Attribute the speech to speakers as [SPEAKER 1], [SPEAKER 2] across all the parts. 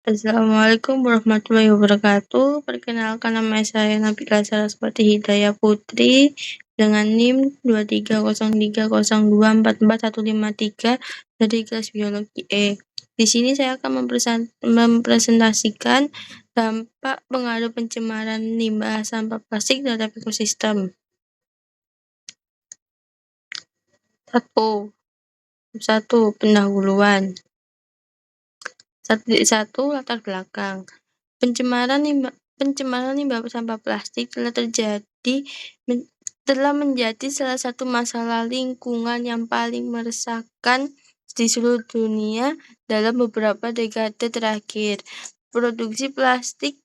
[SPEAKER 1] Assalamualaikum warahmatullahi wabarakatuh. Perkenalkan nama saya Nabila Saraswati Hidayah Putri dengan NIM 23030244153 dari kelas biologi E. Di sini saya akan mempresentasikan dampak pengaruh pencemaran limbah sampah plastik terhadap ekosistem. 1. Pendahuluan. 1.1 Latar belakang. Pencemaran limbah sampah plastik telah menjadi salah satu masalah lingkungan yang paling meresahkan di seluruh dunia dalam beberapa dekade terakhir. Produksi plastik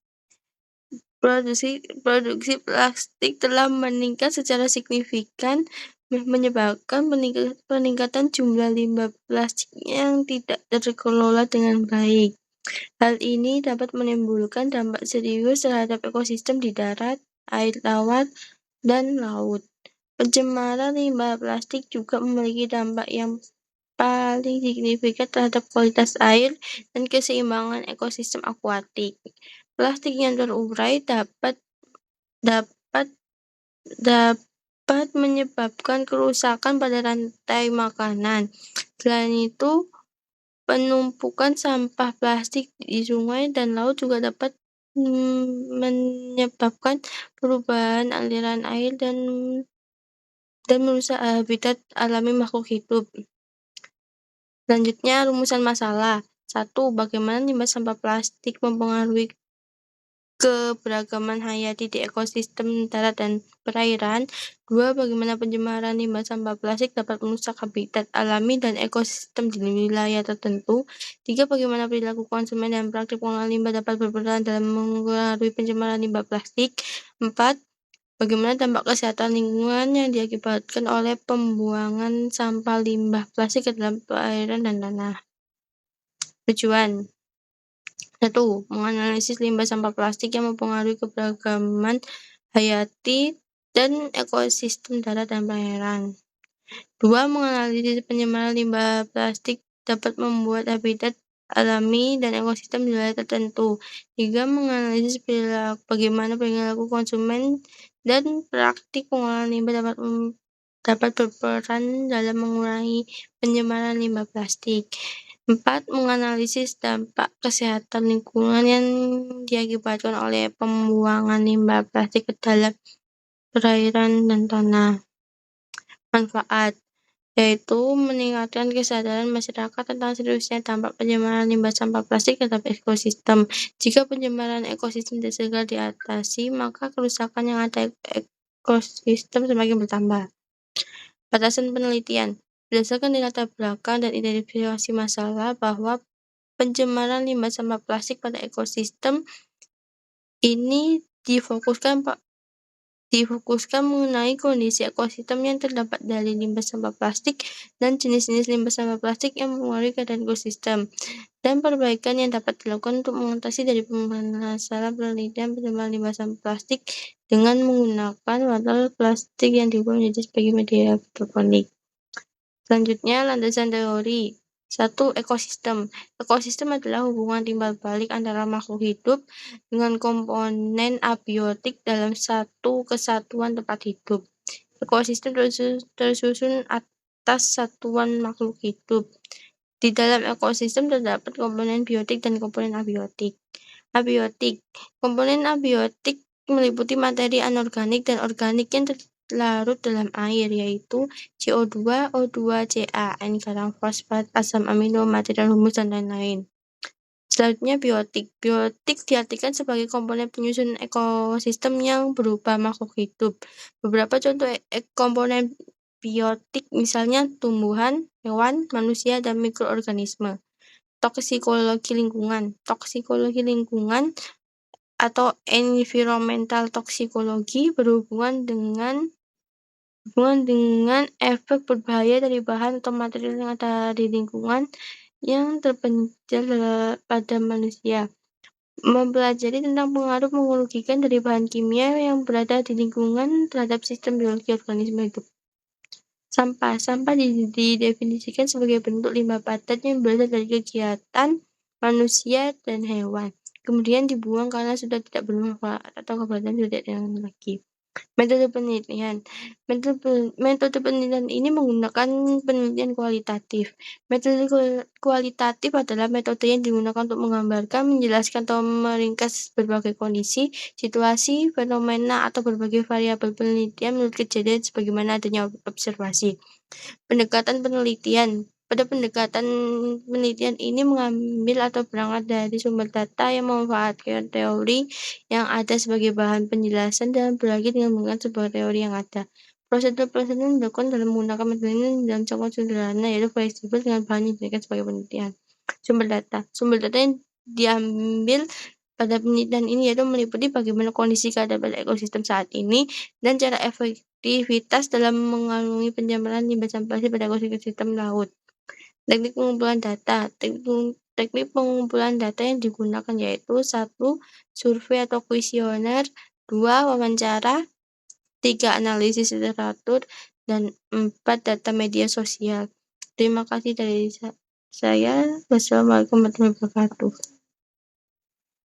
[SPEAKER 1] telah meningkat secara signifikan, menyebabkan peningkatan jumlah limbah plastik yang tidak terkelola dengan baik. Hal ini dapat menimbulkan dampak serius terhadap ekosistem di darat, air tawar, dan laut. Pencemaran limbah plastik juga memiliki dampak yang paling signifikan terhadap kualitas air dan keseimbangan ekosistem akuatik. Plastik yang terurai dapat menyebabkan kerusakan pada rantai makanan. Selain itu, penumpukan sampah plastik di sungai dan laut juga dapat menyebabkan perubahan aliran air dan merusak habitat alami makhluk hidup. Selanjutnya, rumusan masalah. 1. Bagaimana limbah sampah plastik mempengaruhi keberagaman hayati di ekosistem darat dan perairan. 2. Bagaimana pencemaran limbah sampah plastik dapat merusak habitat alami dan ekosistem di wilayah tertentu. 3. Bagaimana perilaku konsumen dan praktik pengolahan limbah dapat berperan dalam mengurangi pencemaran limbah plastik. 4. Bagaimana dampak kesehatan lingkungan yang diakibatkan oleh pembuangan sampah limbah plastik ke dalam perairan dan tanah. Tujuan 1. Menganalisis limbah sampah plastik yang mempengaruhi keberagaman hayati dan ekosistem darat dan perairan. 2. Menganalisis pencemaran limbah plastik dapat membuat habitat alami dan ekosistem di wilayah tertentu. 3. Menganalisis bagaimana perilaku konsumen dan praktik pengolahan limbah dapat berperan dalam mengurangi pencemaran limbah plastik. 4. Menganalisis dampak kesehatan lingkungan yang diakibatkan oleh pembuangan limbah plastik ke dalam perairan dan tanah. Manfaat yaitu meningkatkan kesadaran masyarakat tentang seriusnya dampak pencemaran limbah sampah plastik terhadap ekosistem. Jika pencemaran ekosistem tidak segera diatasi, maka kerusakan yang ada ekosistem semakin bertambah. Batasan penelitian. Berdasarkan latar belakang dan identifikasi masalah bahwa pencemaran limbah sampah plastik pada ekosistem ini difokuskan mengenai kondisi ekosistem yang terdapat dari limbah sampah plastik dan jenis-jenis limbah sampah plastik yang mempengaruhi keadaan ekosistem, dan perbaikan yang dapat dilakukan untuk mengatasi dari masalah penelitian pencemaran limbah sampah plastik dengan menggunakan botol plastik yang diubah menjadi sebagai media hidroponik. Selanjutnya, landasan teori. 1. Ekosistem. Ekosistem adalah hubungan timbal balik antara makhluk hidup dengan komponen abiotik dalam satu kesatuan tempat hidup. Ekosistem tersusun atas satuan makhluk hidup. Di dalam ekosistem terdapat komponen biotik dan komponen abiotik. Abiotik. Komponen abiotik meliputi materi anorganik dan organik yang larut dalam air, yaitu CO2, O2, Ca, N garam, fosfat, asam amino, material humus, dan lain-lain. Selanjutnya, biotik. Biotik diartikan sebagai komponen penyusun ekosistem yang berupa makhluk hidup. Beberapa contoh komponen biotik misalnya tumbuhan, hewan, manusia, dan mikroorganisme. Toksikologi lingkungan. Toksikologi lingkungan atau environmental toxicology berhubungan dengan efek berbahaya dari bahan atau material yang ada di lingkungan yang terpencil pada manusia. Mempelajari tentang pengaruh merugikan dari bahan kimia yang berada di lingkungan terhadap sistem biologi organisme hidup. Sampah didefinisikan sebagai bentuk limbah padat yang berasal dari kegiatan manusia, dan hewan. Kemudian dibuang karena sudah tidak bermanfaat atau keberadaan sudah tidak ada lagi. Metode penelitian. Metode penelitian ini menggunakan penelitian kualitatif. Metode kualitatif adalah metode yang digunakan untuk menggambarkan, menjelaskan, atau meringkas berbagai kondisi, situasi, fenomena, atau berbagai variabel penelitian menurut kejadian sebagaimana adanya observasi. Pendekatan penelitian. Pada pendekatan penelitian ini mengambil atau berangkat dari sumber data yang memanfaatkan teori yang ada sebagai bahan penjelasan dan berbagi dengan menggunakan sebuah teori yang ada. Prosedur-prosedur yang dilakukan dalam menggunakan metode ini dalam contoh sederhana yaitu fleksibel dengan bahan yang diberikan sebagai penelitian. Sumber data. Sumber data yang diambil pada penelitian ini yaitu meliputi bagaimana kondisi keadaan ekosistem saat ini dan cara efektivitas dalam mengarungi pencemaran limbah sampah pada ekosistem laut. Teknik pengumpulan data. Teknik pengumpulan data yang digunakan yaitu 1. Survei atau kuesioner, 2. Wawancara, 3. Analisis literatur, dan 4. Data media sosial. Terima kasih dari saya. Wassalamualaikum warahmatullahi wabarakatuh.